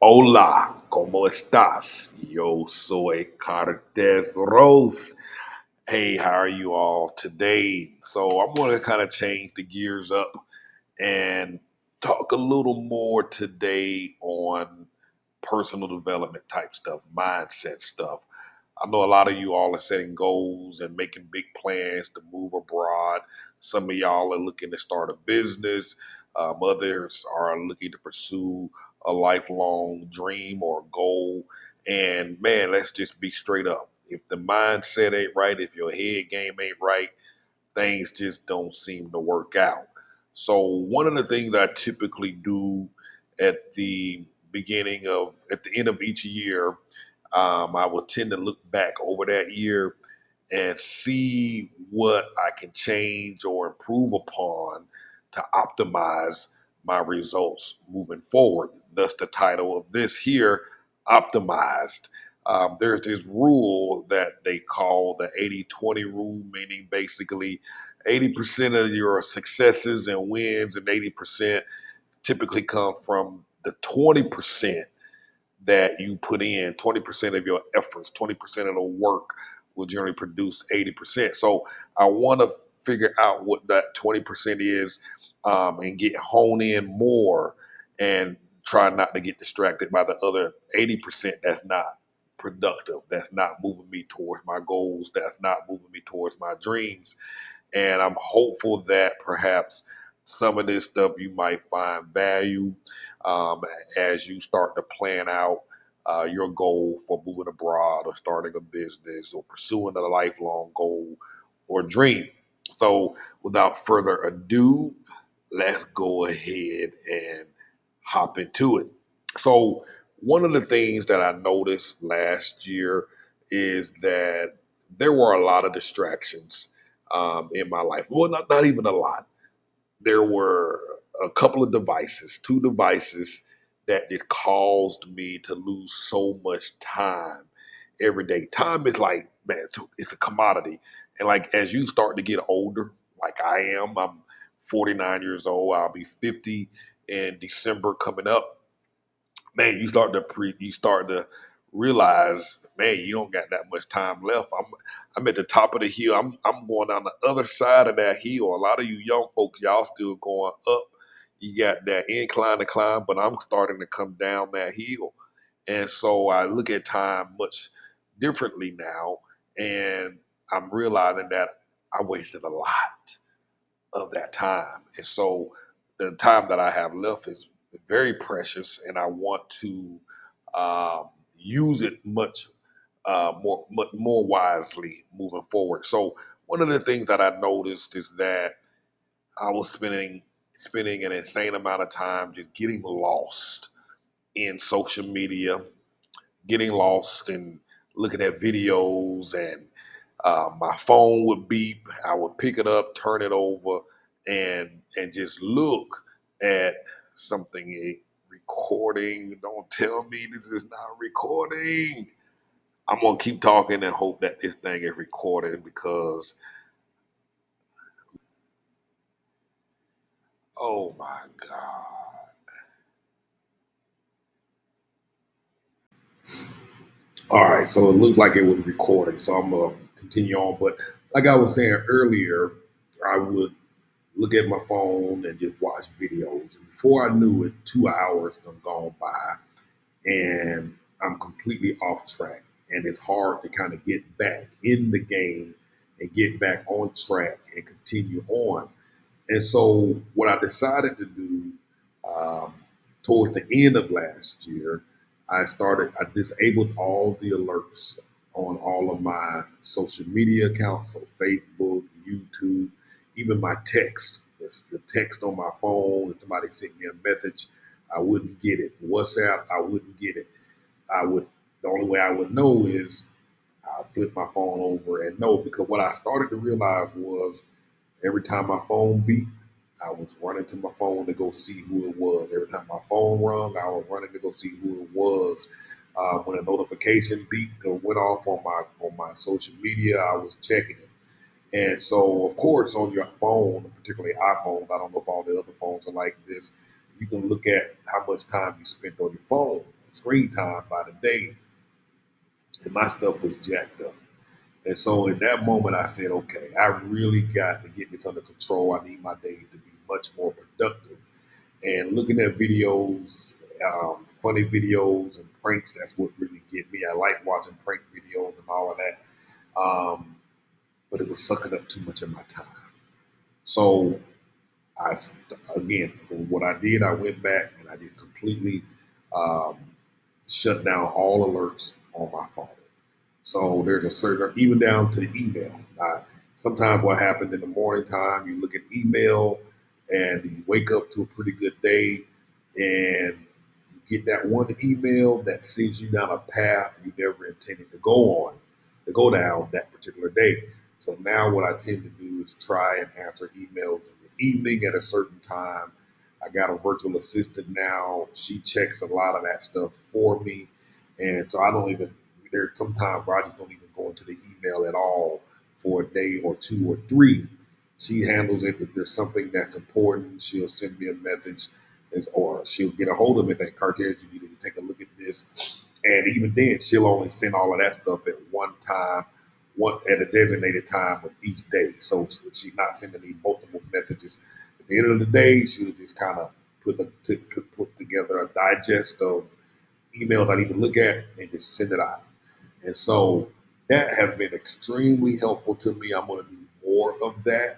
Hola, ¿cómo estás? Yo soy Cartess. Hey, how are you all today? So I'm going to kind of change the gears up and talk a little more today on personal development type stuff, mindset stuff. I know a lot of you all are setting goals and making big plans to move abroad. Some of y'all are looking to start a business. Others are looking to pursue a lifelong dream or goal. And man, let's just be straight up. If the mindset ain't right, if your head game ain't right, things just don't seem to work out. So one of the things I typically do at the end of each year, I will tend to look back over that year and see what I can change or improve upon to optimize my results moving forward. Thus, the title of this here, Optimized. There's this rule that they call the 80-20 rule, meaning basically 80% of your successes and wins and 80% typically come from the 20% that you put in. 20% of your efforts, 20% of the work will generally produce 80%. So I want to figure out what that 20% is, and get hone in more and try not to get distracted by the other 80% that's not productive, that's not moving me towards my goals, that's not moving me towards my dreams. And I'm hopeful that perhaps some of this stuff you might find value, um, as you start to plan out your goal for moving abroad or starting a business or pursuing a lifelong goal or dream. So, without further ado, let's go ahead and hop into it. So, one of the things that I noticed last year is that there were a lot of distractions in my life. Well, not even a lot. There were a couple of devices, two devices that just caused me to lose so much time every day. Time is like, man, it's a commodity. And like as you start to get older, like I'm 49 years old, I'll be 50 in December coming up. Man, you start to realize, man, you don't got that much time left. I'm at the top of the hill. I'm going down the other side of that hill. A lot of you young folks, y'all still going up. You got that incline to climb, but I'm starting to come down that hill. And so I look at time much differently now, and I'm realizing that I wasted a lot of that time. And so the time that I have left is very precious, and I want to use it much more wisely moving forward. So one of the things that I noticed is that I was spending an insane amount of time just getting lost in social media, getting lost in looking at videos, and my phone would beep. I would pick it up, turn it over, and just look at something. Recording. Don't tell me this is not recording. I'm gonna keep talking and hope that this thing is recording because oh my god. All right, so it looked like it was recording, so I'm gonna continue on. But like I was saying earlier, I would look at my phone and just watch videos. And before I knew it, 2 hours have gone by and I'm completely off track. And it's hard to kind of get back in the game and get back on track and continue on. And so, what I decided to do, um, towards the end of last year, I disabled all the alerts on all of my social media accounts, so Facebook, YouTube, even my text. The text on my phone, if somebody sent me a message, I wouldn't get it. WhatsApp, I wouldn't get it. I would, the only way I would know is I flip my phone over and know, because what I started to realize was every time my phone beeped, I was running to my phone to go see who it was. Every time my phone rung, I was running to go see who it was. When a notification beeped or went off on my social media, I was checking it. And so, of course, on your phone, particularly iPhones, I don't know if all the other phones are like this. You can look at how much time you spent on your phone. screen time by the day, and my stuff was jacked up. And so in that moment, I said, okay, I really got to get this under control. I need my days to be much more productive. And looking at videos, funny videos and pranks, that's what really get me. I like watching prank videos and all of that. But it was sucking up too much of my time. So I, again, what I did, I went back and I just completely um, shut down all alerts on my phone. So there's a certain, even down to email. Sometimes what happens in the morning time, you look at email and you wake up to a pretty good day and you get that one email that sends you down a path you never intended to go on, to go down that particular day. So now what I tend to do is try and answer emails in the evening at a certain time. I got a virtual assistant now. She checks a lot of that stuff for me. And so I don't even, there's sometimes where I just don't even go into the email at all for a day or two or three. She handles it. If there's something that's important, she'll send me a message, or she'll get a hold of me and say, Cartess, you need to take a look at this. And even then, she'll only send all of that stuff at one time, one at a designated time of each day. So she's not sending me multiple messages. At the end of the day, she'll just kind of put together a digest of emails I need to look at and just send it out. And so that has been extremely helpful to me. I'm going to do more of that.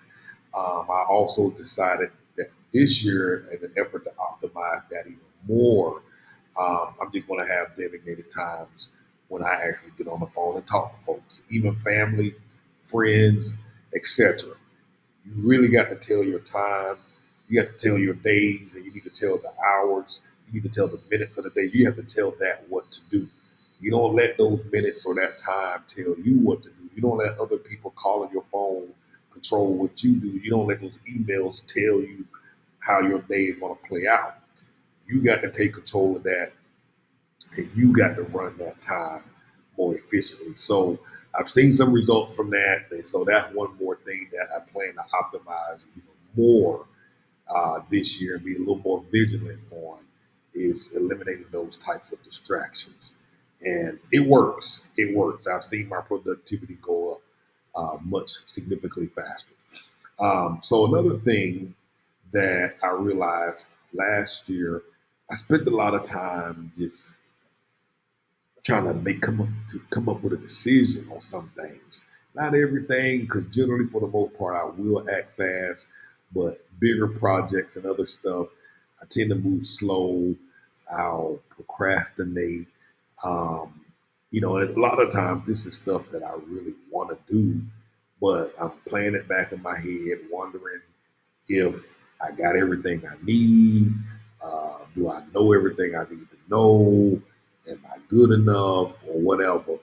I also decided that this year, in an effort to optimize that even more, I'm just going to have designated times when I actually get on the phone and talk to folks, even family, friends, etc. You really got to tell your time. You have to tell your days, and you need to tell the hours. You need to tell the minutes of the day. You have to tell that what to do. You don't let those minutes or that time tell you what to do. You don't let other people calling your phone control what you do. You don't let those emails tell you how your day is going to play out. You got to take control of that, and you got to run that time more efficiently. So I've seen some results from that, and so that's one more thing that I plan to optimize even more this year and be a little more vigilant on, is eliminating those types of distractions. And it works. It works. I've seen my productivity go up much significantly faster. So another thing that I realized last year, I spent a lot of time just trying to come up with a decision on some things. Not everything, because generally for the most part I will act fast, but bigger projects and other stuff, I tend to move slow. I'll procrastinate. Um, and a lot of times this is stuff that I really want to do, but I'm playing it back in my head, wondering if I got everything I need. Do I know everything I need to know? Am I good enough or whatever?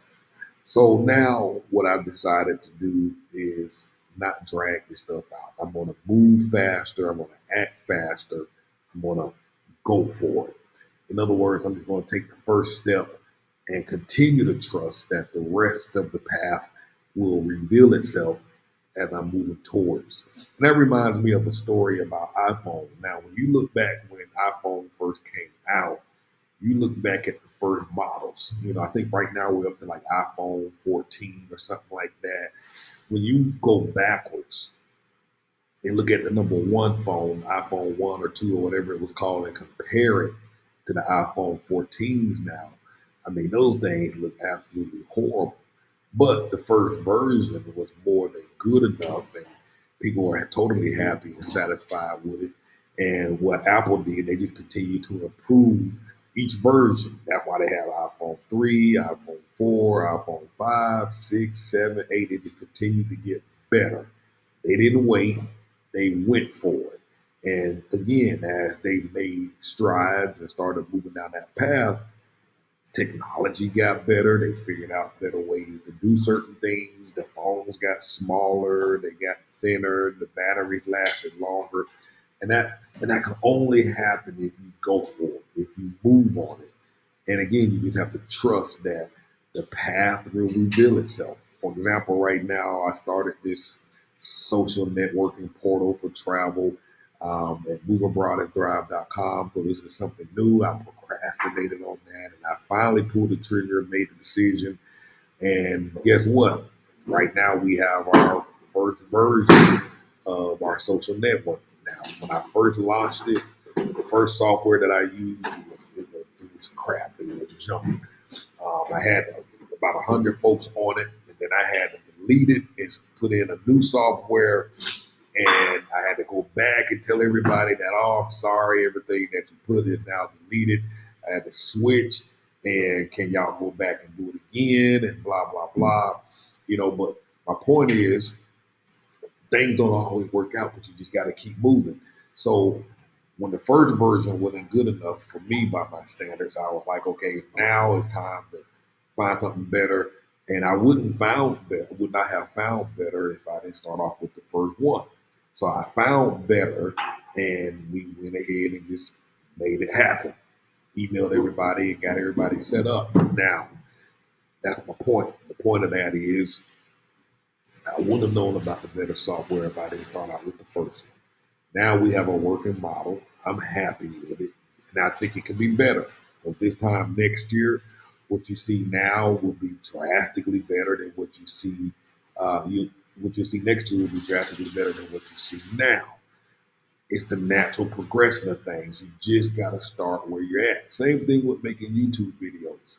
So now what I've decided to do is not drag this stuff out. I'm going to move faster. I'm going to act faster. I'm going to go for it. In other words, I'm just going to take the first step and continue to trust that the rest of the path will reveal itself as I'm moving towards. And that reminds me of a story about iPhone. Now, when you look back when iPhone first came out, you look back at the first models. I think right now we're up to like iPhone 14 or something like that. When you go backwards and look at the number one phone, iPhone 1 or 2 or whatever it was called, and compare it to the iPhone 14s now, I mean, those things look absolutely horrible. But the first version was more than good enough, and people were totally happy and satisfied with it. And what Apple did, they just continued to improve each version. That's why they have iPhone 3, iPhone 4, iPhone 5, 6, 7, 8. They just continued to get better. They didn't wait, they went for it. And again, as they made strides and started moving down that path, technology got better. They figured out better ways to do certain things. The phones got smaller, they got thinner, the batteries lasted longer. And that can only happen if you go for it, if you move on it. And again, you just have to trust that the path will reveal itself. For example, right now I started this social networking portal for travel. at moveabroadandthrive.com. So this is something new. I procrastinated on that, and I finally pulled the trigger, made the decision. And guess what? Right now we have our first version of our social network. Now, when I first launched it, the first software that I used it was crap. It was junk. I had about 100 folks on it, and then I had to delete it and put in a new software. And I had to go back and tell everybody that, oh, I'm sorry, everything that you put is now deleted. I had to switch, and can y'all go back and do it again, and blah, blah, blah. But my point is, things don't always work out, but you just got to keep moving. So when the first version wasn't good enough for me by my standards, I was like, okay, now it's time to find something better. And I would not have found better if I didn't start off with the first one. So I found better, and we went ahead and just made it happen. Emailed everybody and got everybody set up. Now, that's my point. The point of that is I would have known about the better software if I didn't start out with the first one. Now we have a working model. I'm happy with it, and I think it can be better. So this time next year, what you see now will be drastically better than what you see. What you see next year will be drastically better than what you see now. It's the natural progression of things. You just got to start where you're at. Same thing with making YouTube videos.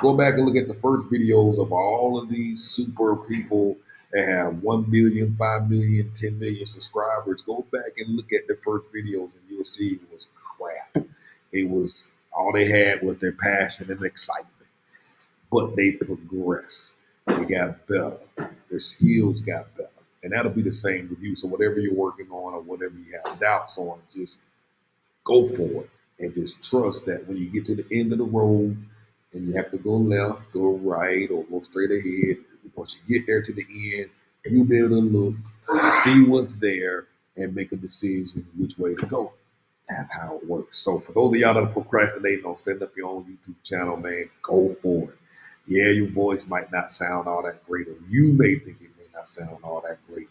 Go back and look at the first videos of all of these super people that have 1 million, 5 million, 10 million subscribers. Go back and look at the first videos and you'll see it was crap. It was all they had was their passion and excitement. But they progressed. They got better. Their skills got better. And that'll be the same with you. So whatever you're working on or whatever you have doubts on, just go for it. And just trust that when you get to the end of the road and you have to go left or right or go straight ahead, once you get there to the end, you'll be able to look, see what's there, and make a decision which way to go. That's how it works. So for those of y'all that are procrastinating on setting up your own YouTube channel, man, go for it. Yeah, your voice might not sound all that great, or you may think it may not sound all that great,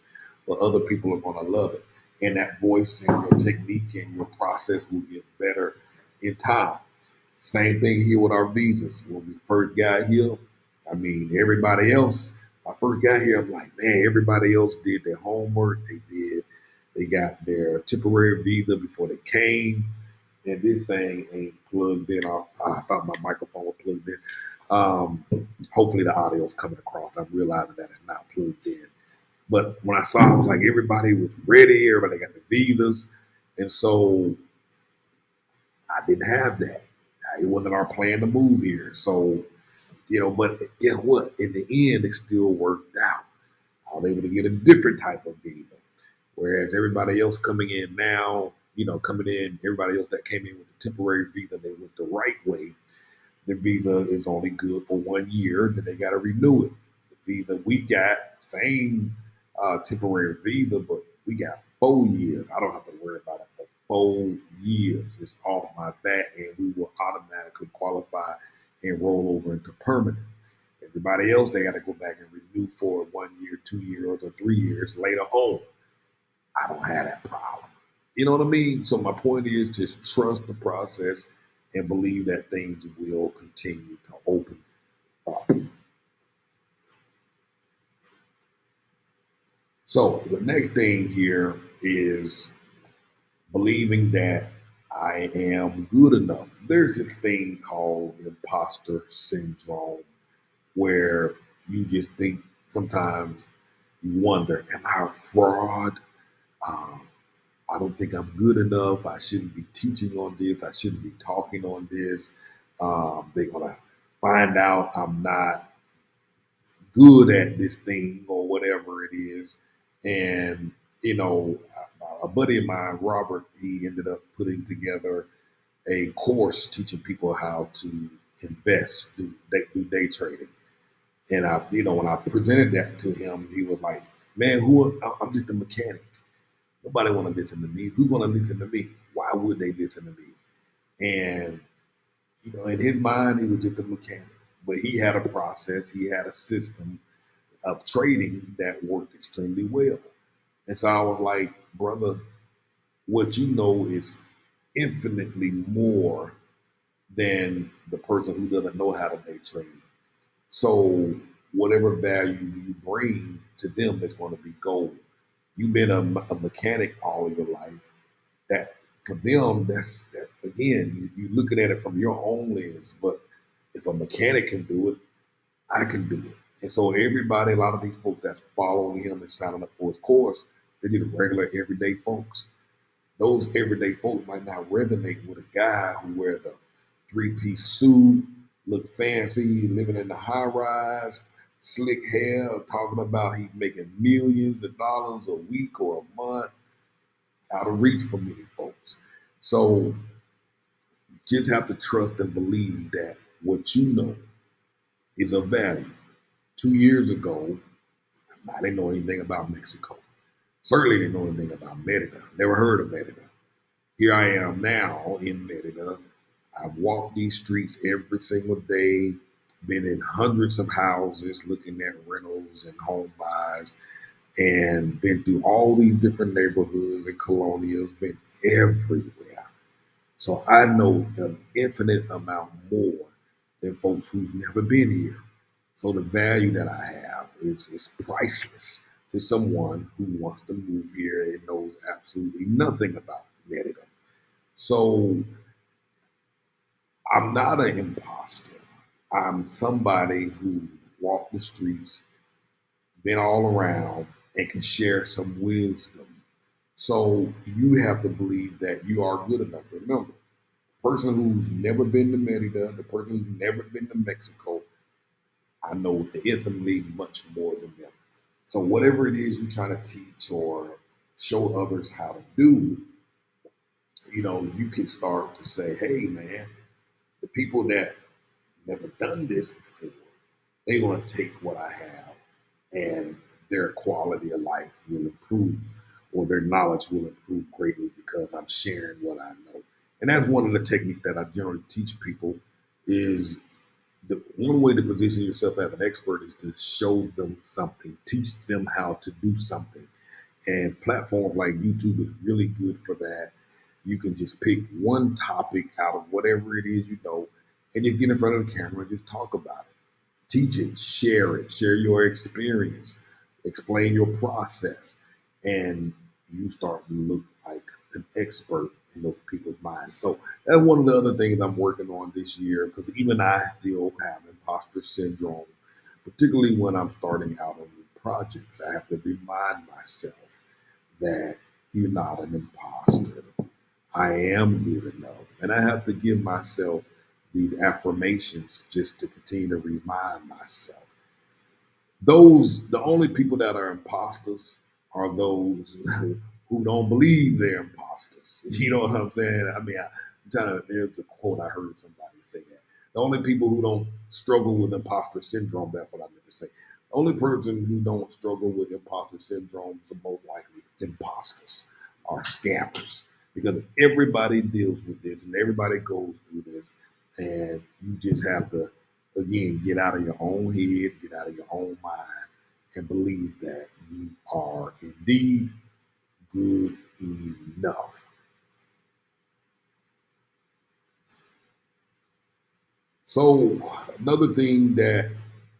but other people are going to love it. And that voice and your technique and your process will get better in time. Same thing here with our visas. When we first got here, I mean, everybody else, I first got here, I'm like, man, everybody else did their homework. They got their temporary visa before they came. And this thing ain't plugged in. I thought my microphone was plugged in. Hopefully the audio is coming across. I'm realizing that it's not plugged in. But when I saw, I was like, everybody was ready. Everybody got the visas. And so I didn't have that. It wasn't our plan to move here. So, but guess what? In the end, it still worked out. I was able to get a different type of visa. Whereas everybody else coming in now, everybody else that came in with the temporary visa, they went the right way. The visa is only good for 1 year, then they got to renew it. The visa we got, same temporary visa, but we got 4 years. I don't have to worry about it for 4 years. It's off my back, and we will automatically qualify and roll over into permanent. Everybody else, they got to go back and renew for 1 year, 2 years, or 3 years later on. I don't have that problem. You know what I mean? So my point is just trust the process and believe that things will continue to open up. So the next thing here is believing that I am good enough. There's this thing called imposter syndrome where you just think sometimes you wonder, am I a fraud? Um, I don't think I'm good enough. I shouldn't be teaching on this. I shouldn't be talking on this. They're going to find out I'm not good at this thing or whatever it is. And, a buddy of mine, Robert, he ended up putting together a course teaching people how to invest, do day trading. And when I presented that to him, he was like, man, I'm just a mechanic. Nobody want to listen to me. Who's going to listen to me? Why would they listen to me? And, in his mind, he was just a mechanic. But he had a process. He had a system of trading that worked extremely well. And so I was like, brother, what you know is infinitely more than the person who doesn't know how to day trade. So whatever value you bring to them is going to be gold. You've been a mechanic all of your life. That for them, that's that, again, you looking at it from your own lens. But if a mechanic can do it, I can do it. And so everybody, a lot of these folks that following him and signing up for his course, they need regular everyday folks. Those everyday folks might not resonate with a guy who wears a three-piece suit, look fancy, living in the high rise, slick hair, talking about he's making millions of dollars a week or a month, out of reach for many folks. So just have to trust and believe that what you know is of value. 2 years ago, I didn't know anything about Mexico. Certainly didn't know anything about Merida. Never heard of Merida. Here I am now in Merida. I've walked these streets every single day, been in hundreds of houses looking at rentals and home buys, and been through all these different neighborhoods and colonials, been everywhere. So I know an infinite amount more than folks who've never been here. So the value that I have is priceless to someone who wants to move here and knows absolutely nothing about Merida. So I'm not an imposter. I'm somebody who walked the streets, been all around, and can share some wisdom. So you have to believe that you are good enough. Remember, the person who's never been to Merida, the person who's never been to Mexico, I know infinitely much more than them. So whatever it is you're trying to teach or show others how to do, you can start to say, hey man, the people that never done this before, they're going to take what I have and their quality of life will improve or their knowledge will improve greatly because I'm sharing what I know. And that's one of the techniques that I generally teach people is the one way to position yourself as an expert is to show them something, teach them how to do something. And platforms like YouTube is really good for that. You can just pick one topic out of whatever it is you know and just get in front of the camera and just talk about it. Teach it, share your experience, explain your process, and you start to look like an expert in those people's minds. So that's one of the other things I'm working on this year because even I still have imposter syndrome, particularly when I'm starting out on new projects. I have to remind myself that you're not an imposter. I am good enough. And I have to give myself these affirmations just to continue to remind myself. The only people that are imposters are those who don't believe they're imposters. You know what I'm saying? I mean, there's a quote I heard somebody say that. The only people who don't struggle with imposter syndrome, that's what I meant to say. The only person who don't struggle with imposter syndrome is most likely imposters or scammers because everybody deals with this and everybody goes through this. And you just have to again, get out of your own head, get out of your own mind, and believe that you are indeed good enough. So, another thing that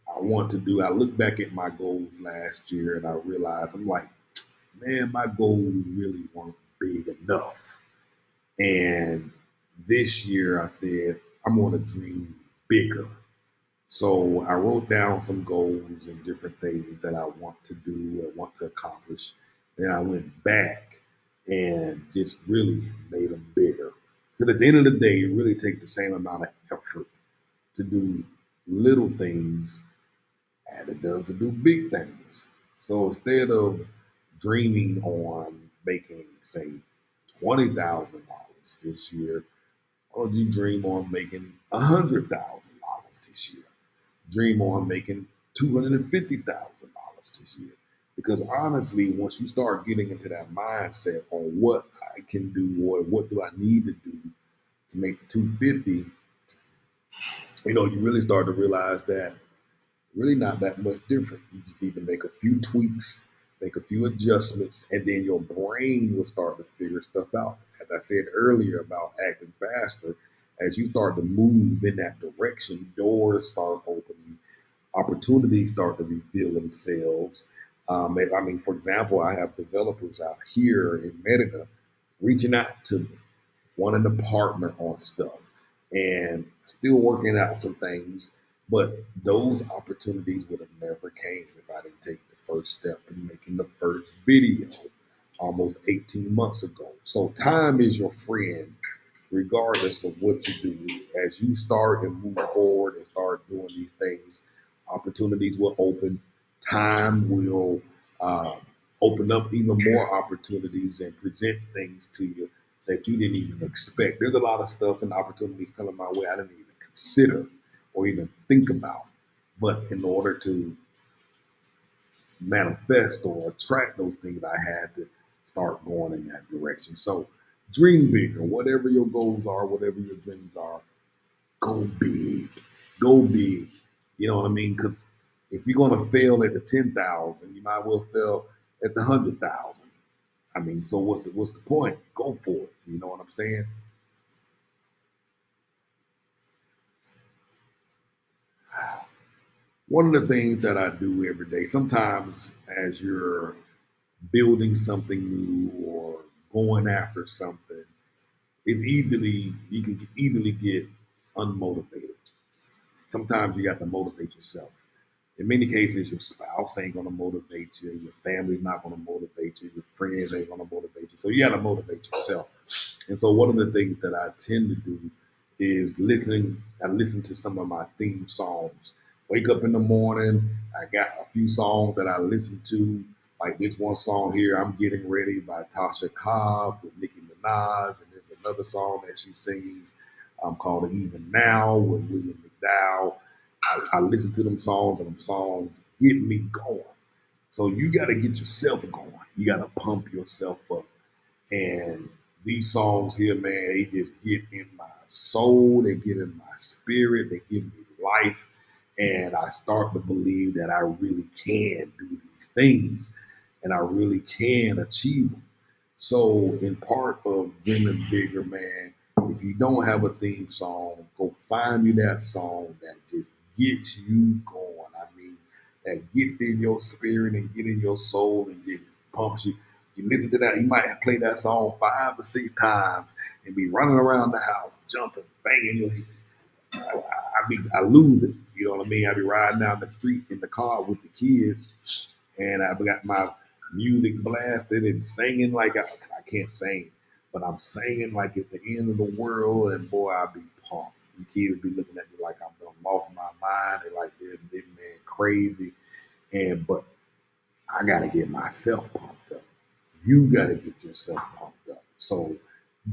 I want to do, I look back at my goals last year and I realized I'm like, man, my goals really weren't big enough. And this year I said, I'm going to dream bigger. So I wrote down some goals and different things that I want to do and want to accomplish. Then I went back and just really made them bigger. Because at the end of the day, it really takes the same amount of effort to do little things as it does to do big things. So instead of dreaming on making, say, $20,000 this year, or do you dream on making $100,000 this year? Dream on making $250,000 this year. Because honestly, once you start getting into that mindset on what I can do or what do I need to do to make the 250, you really start to realize that really not that much different. You just need to make a few tweaks make a few adjustments, and then your brain will start to figure stuff out. As I said earlier about acting faster, as you start to move in that direction, doors start opening, opportunities start to reveal themselves. I mean, for example, I have developers out here in Merida reaching out to me, wanting to partner on stuff, and still working out some things. But those opportunities would have never came if I didn't take the first step in making the first video almost 18 months ago. So time is your friend regardless of what you do. As you start and move forward and start doing these things, opportunities will open. Time will open up even more opportunities and present things to you that you didn't even expect. There's a lot of stuff and opportunities coming my way I didn't even consider or even think about. But in order to manifest or attract those things, I had to start going in that direction. So dream bigger. Whatever your goals are, whatever your dreams are, go big. Go big. You know what I mean? Because if you're going to fail at the 10,000, you might well fail at the 100,000. I mean, so what's the point? Go for it. You know what I'm saying? One of the things that I do every day, sometimes as you're building something new or going after something, you can easily get unmotivated. Sometimes you got to motivate yourself. In many cases, your spouse ain't gonna motivate you, your family's not gonna motivate you, your friends ain't gonna motivate you. So you gotta motivate yourself. And so one of the things that I tend to do is listening. I listen to some of my theme songs. Wake up in the morning, I got a few songs that I listen to. Like this one song here, "I'm Getting Ready" by Tasha Cobb with Nicki Minaj, and there's another song that she sings called "Even Now" with William McDowell. I listen to them songs, and them songs get me going. So you got to get yourself going. You got to pump yourself up. And these songs here, man, they just get in my soul, they get in my spirit, they give me life. And I start to believe that I really can do these things and I really can achieve them. So, in part of dreaming bigger, man, if you don't have a theme song, go find you that song that just gets you going. I mean, that get in your spirit and get in your soul and just pumps you. You listen to that, you might play that song 5 or 6 times and be running around the house, jumping, banging your head. I lose it. You know what I mean? I be riding down the street in the car with the kids, and I got my music blasted and singing like I can't sing, but I'm singing like it's the end of the world, and boy, I be pumped. The kids be looking at me like I'm done lost my mind. They like this man crazy, and but I gotta get myself pumped up. You gotta get yourself pumped up. So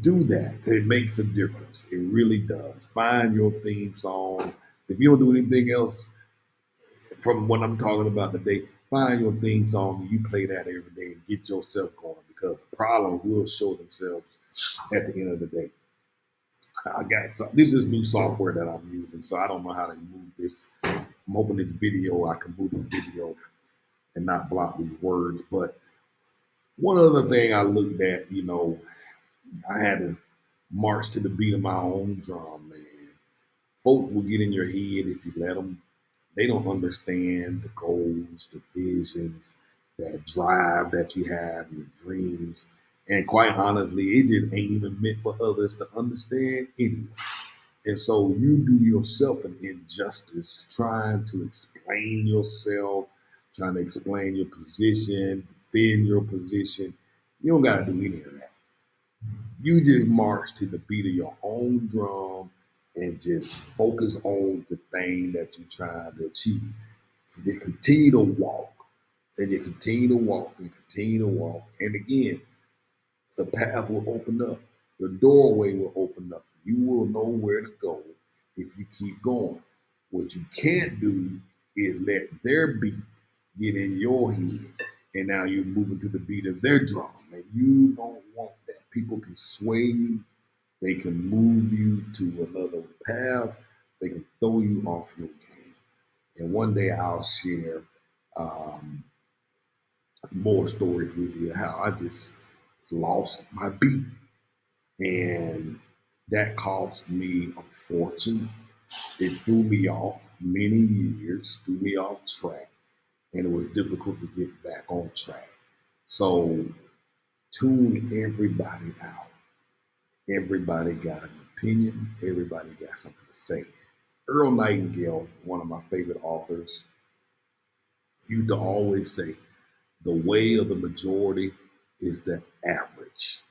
do that. It makes a difference. It really does. Find your theme song. If you don't do anything else from what I'm talking about today, find your theme song and you play that every day and get yourself going because problems will show themselves at the end of the day. I got this is new software that I'm using, so I don't know how to move this. I'm hoping this video I can move the video and not block these words. But one other thing I looked at, I had to march to the beat of my own drum, man. Folks will get in your head if you let them. They don't understand the goals, the visions, that drive that you have, your dreams. And quite honestly, it just ain't even meant for others to understand anyway. And so you do yourself an injustice trying to explain yourself, trying to explain your position, defend your position. You don't got to do any of that. You just march to the beat of your own drum and just focus on the thing that you're trying to achieve. So just continue to walk and just continue to walk and continue to walk. And again, the path will open up. The doorway will open up. You will know where to go if you keep going. What you can't do is let their beat get in your head, and now you're moving to the beat of their drum. And you don't want that. People can sway you. They can move you to another path. They can throw you off your game. And one day I'll share um, more stories with you how I just lost my beat. And that cost me a fortune. It threw me off many years, threw me off track, and it was difficult to get back on track. So tune everybody out. Everybody got an opinion, everybody got something to say. Earl Nightingale, one of my favorite authors, used to always say, the way of the majority is the average.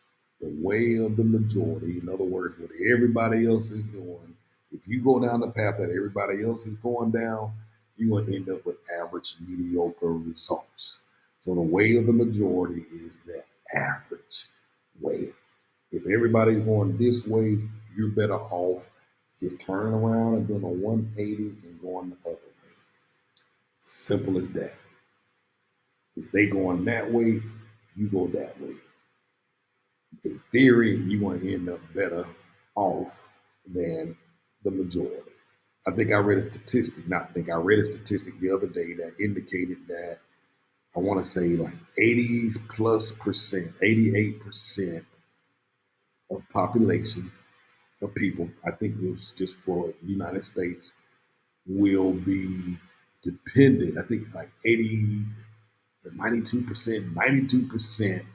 The way of the majority, in other words, what everybody else is doing, if you go down the path that everybody else is going down, you're going to end up with average, mediocre results. So the way of the majority is the average way. If everybody's going this way, you're better off just turning around and doing a 180 and going the other way. Simple as that. If they going that way, you go that way. In theory, you want to end up better off than the majority. I think I read a statistic, not think I read a statistic the other day that indicated that I want to say like 80 plus percent, 88% of population of people, I think it was just for the United States, will be dependent. I think like 80, 92%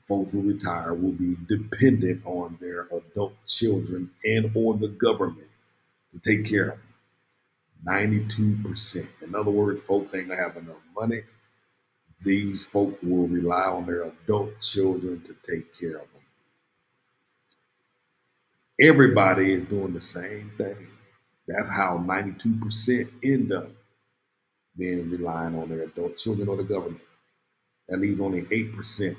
folks who retire will be dependent on their adult children and or the government to take care of them. 92%. In other words, folks ain't gonna have enough money. These folks will rely on their adult children to take care of them. Everybody is doing the same thing. That's how 92% end up being relying on their adult children or the government. That leaves only 8%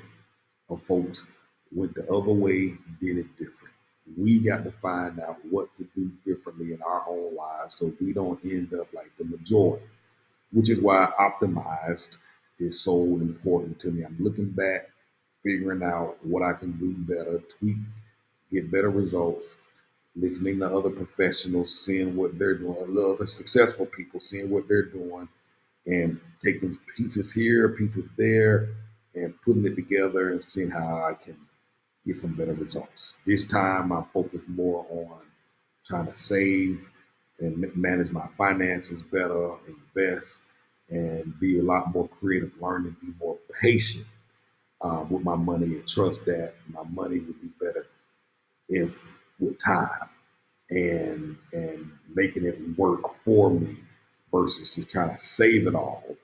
of folks went the other way, did it different. We got to find out what to do differently in our own lives so we don't end up like the majority, which is why optimized is so important to me. I'm looking back, figuring out what I can do better, tweak, get better results, listening to other professionals, seeing what they're doing, other successful people, seeing what they're doing, and taking pieces here, pieces there, and putting it together and seeing how I can get some better results. This time I'm focused more on trying to save and manage my finances better, invest, and be a lot more creative, learn and be more patient with my money and trust that my money would be better if with time and making it work for me versus just trying to save it all.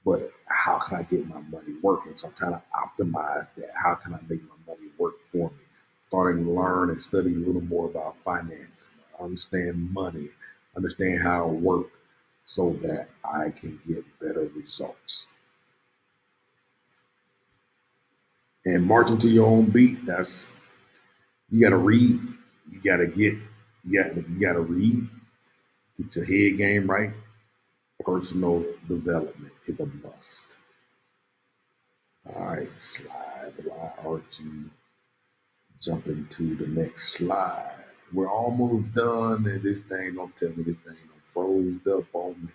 But how can I get my money working? So I'm trying to optimize that. How can I make my money work for me? Starting to learn and study a little more about finance, understand money, understand how it works so that I can get better results. And marching to your own beat, that's you gotta read, you gotta get you gotta read, get your head game right. Personal development is a must. All right, slide. Why aren't you jumping to the next slide? We're almost done, and this thing don't tell me this thing done froze up on me.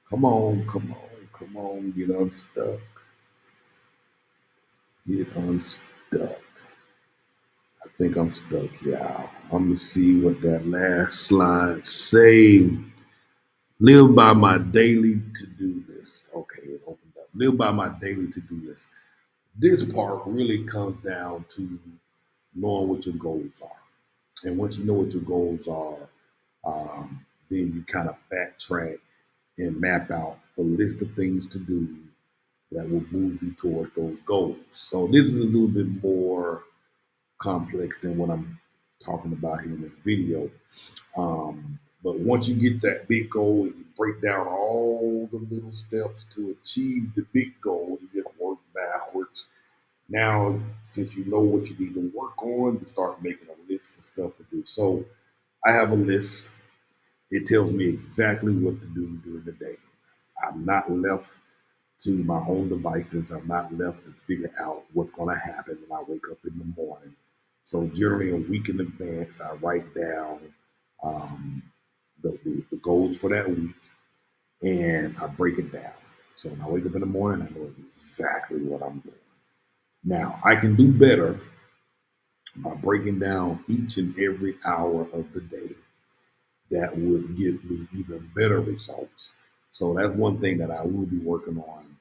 Come on, come on, come on, get unstuck. Get unstuck. I think I'm stuck, y'all. I'm gonna see what that last slide say. Live by my daily to-do list. Okay, it opened up. Live by my daily to-do list. This part really comes down to knowing what your goals are. And once you know what your goals are, then you kind of backtrack and map out a list of things to do that will move you toward those goals. So this is a little bit more complex than what I'm talking about here in this video. But once you get that big goal and you break down all the little steps to achieve the big goal, you just work backwards. Now, since you know what you need to work on, you start making a list of stuff to do. So I have a list. It tells me exactly what to do during the day. I'm not left to my own devices. I'm not left to figure out what's going to happen when I wake up in the morning. So generally a week in advance, I write down um, the goals for that week and I break it down. So when I wake up in the morning, I know exactly what I'm doing. Now, I can do better by breaking down each and every hour of the day. That would give me even better results. So that's one thing that I will be working on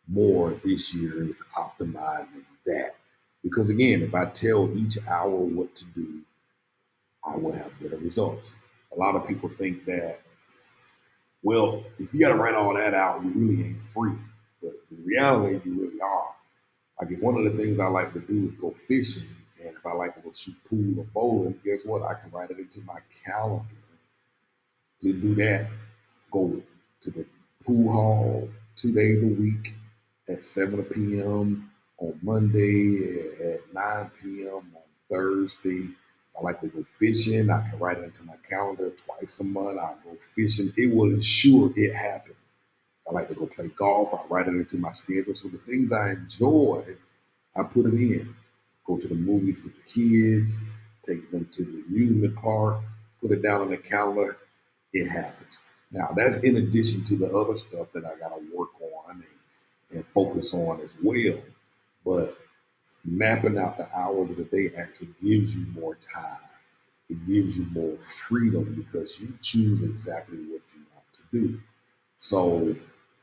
more this year is optimizing that. Because again, if I tell each hour what to do, I will have better results. A lot of people think that, well, if you got to write all that out, you really ain't free. But in reality, you really are. Like if one of the things I like to do is go fishing, and if I like to go shoot pool or bowling, guess what? I can write it into my calendar to do that. Go to the pool hall 2 days a week at 7 p.m. on Monday, at 9 p.m. on Thursday. I like to go fishing. I can write it into my calendar twice a month. I go fishing. It will ensure it happens. I like to go play golf. I write it into my schedule. So the things I enjoy, I put it in. Go to the movies with the kids, take them to the amusement park, put it down on the calendar. It happens. Now that's in addition to the other stuff that I got to work on and focus on as well. But mapping out the hours of the day actually gives you more time. It gives you more freedom because you choose exactly what you want to do. So,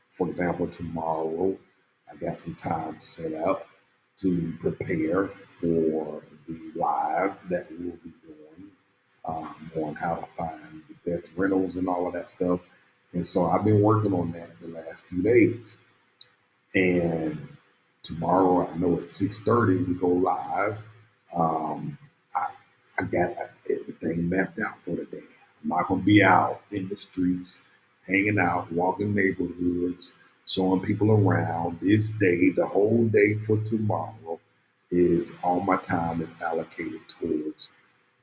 for example, tomorrow I got some time set up to prepare for the live that we'll be doing on how to find the best rentals and all of that stuff. And so I've been working on that the last few days. And tomorrow, I know at 6:30 we go live. Um, I, I got everything mapped out for the day. I'm not gonna be out in the streets, hanging out, walking neighborhoods, showing people around. This day, the whole day for tomorrow, is all my time is allocated towards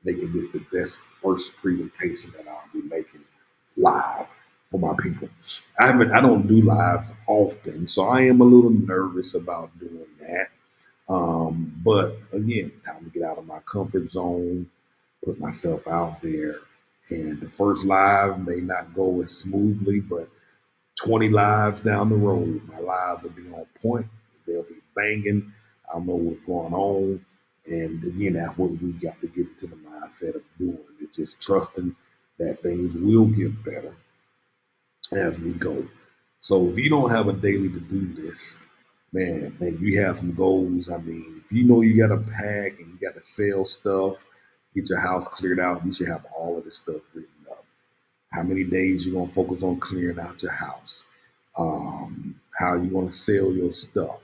making this the best first presentation that I'll be making live for my people. I don't do lives often, so I am a little nervous about doing that. But again, time to get out of my comfort zone, put myself out there. And the first live may not go as smoothly, but 20 lives down the road, my lives will be on point. They'll be banging. I'll know what's going on. And again, that's what we got to get into the mindset of doing. It's just trusting that things will get better as we go. So if you don't have a daily to-do list, man, you have some goals. I mean, if you know you got to pack and you got to sell stuff, get your house cleared out, you should have all of this stuff written up. How many days you're gonna focus on clearing out your house? How you gonna sell your stuff?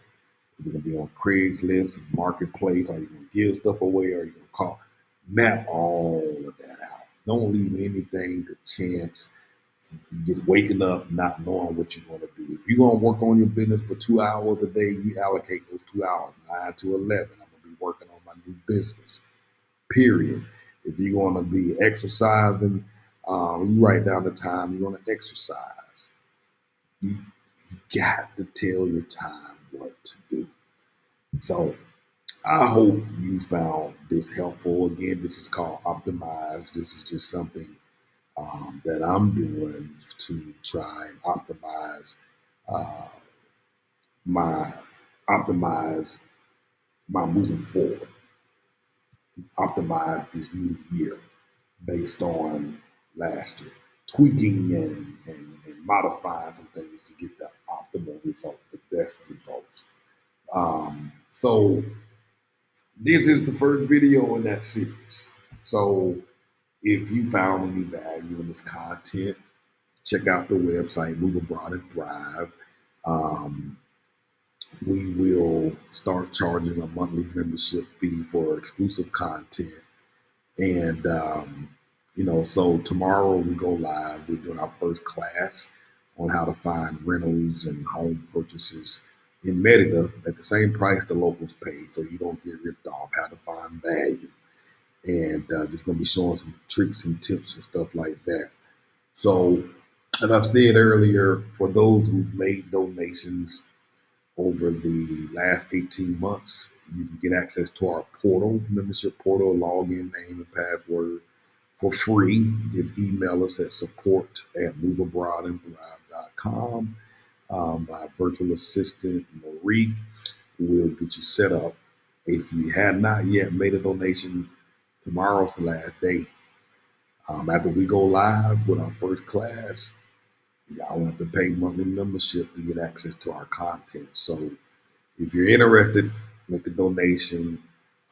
Is it gonna be on Craigslist, Marketplace? Are you gonna give stuff away? Are you gonna call? Map all of that out. Don't leave anything to chance. Just waking up not knowing what you're gonna do. If you're gonna work on your business for 2 hours a day, you allocate those 2 hours, 9 to 11. I'm gonna be working on my new business. Period. If you're going to be exercising, you write down the time you're going to exercise. You got to tell your time what to do. So I hope you found this helpful. Again, this is called Optimize. This is just something that I'm doing to try and uh, my optimize my moving forward, optimize this new year based on last year, tweaking and modifying some things to get the optimal result, the best results. So this is the first video in that series. So if you found any value in this content, check out the website, Move Abroad and Thrive. Um, we will start charging a monthly membership fee for exclusive content. And, so tomorrow we go live. We're doing our first class on how to find rentals and home purchases in Merida at the same price the locals pay, so you don't get ripped off, how to find value. And just going to be showing some tricks and tips and stuff like that. So, as I've said earlier, for those who've made donations over the last 18 months, you can get access to our portal, membership portal, login, name, and password for free. Just email us at support@moveabroadandthrive.com. My virtual assistant, Marie, will get you set up. If you have not yet made a donation, tomorrow's the last day. After we go live with our first class, y'all have to pay monthly membership to get access to our content. So if you're interested, make a donation.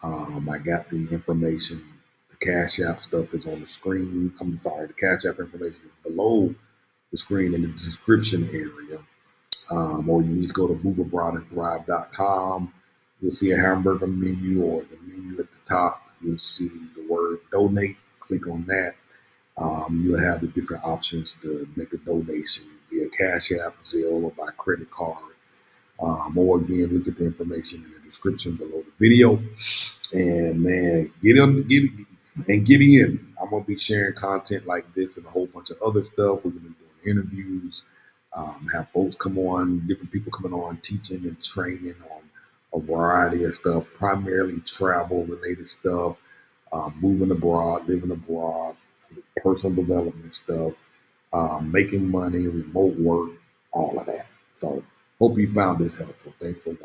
I got the information. The Cash App stuff is on the screen. I'm sorry, the Cash App information is below the screen in the description area. Or you just go to moveabroadandthrive.com. You'll see a hamburger menu or the menu at the top. You'll see the word donate. Click on that. You'll have the different options to make a donation via Cash App, Zelle, or by credit card. Or again, look at the information in the description below the video. And man, get in. I'm gonna be sharing content like this and a whole bunch of other stuff. We're gonna be doing interviews, have folks come on, different people coming on, teaching and training on a variety of stuff, primarily travel related stuff, moving abroad, living abroad, personal development stuff, making money, remote work, all of that. So hope you found this helpful. Thanks for watching.